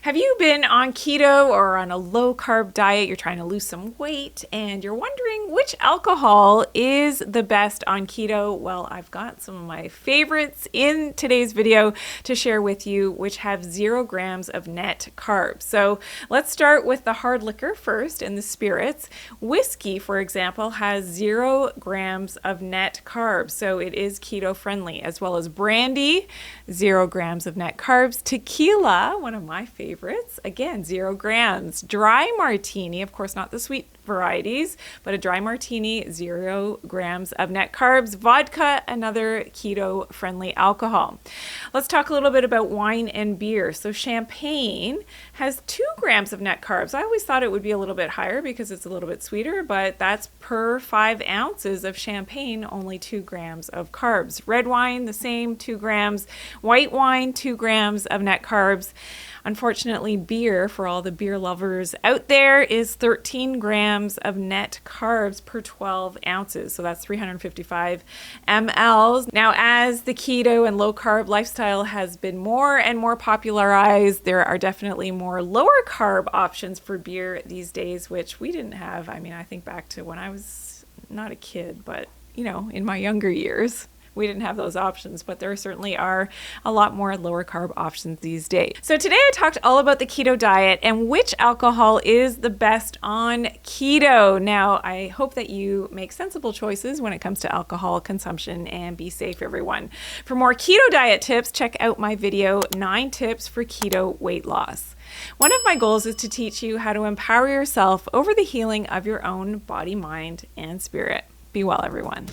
Have you been on keto or on a low carb diet? You're trying to lose some weight and you're wondering which alcohol is the best on keto? Well, I've got some of my favorites in today's video to share with you, which have 0 grams of net carbs. So let's start with the hard liquor first and the spirits. Whiskey, for example, has 0 grams of net carbs, so it is keto friendly, as well as brandy, 0 grams of net carbs. Tequila, one of my favorites, again, 0 grams. Dry martini, of course, not the sweet varieties, but a dry martini, 0 grams of net carbs. Vodka, another keto friendly alcohol. Let's talk a little bit about wine and beer. So champagne has 2 grams of net carbs. I always thought it would be a little bit higher because it's a little bit sweeter, but that's per 5 ounces of champagne, only 2 grams of carbs. Red wine, the same, 2 grams. White wine, 2 grams of net carbs. Unfortunately, beer, for all the beer lovers out there, is 13 grams of net carbs per 12 ounces. So that's 355 mLs. Now, as the keto and low carb lifestyle has been more and more popularized, there are definitely more lower carb options for beer these days, which we didn't have. I mean, I think back to when I was not a kid, but, in my younger years. We didn't have those options, but there certainly are a lot more lower carb options these days. So today I talked all about the keto diet and which alcohol is the best on keto. Now, I hope that you make sensible choices when it comes to alcohol consumption and be safe, everyone. For more keto diet tips, check out my video, 9 tips for keto weight loss. One of my goals is to teach you how to empower yourself over the healing of your own body, mind, and spirit. Be well, everyone.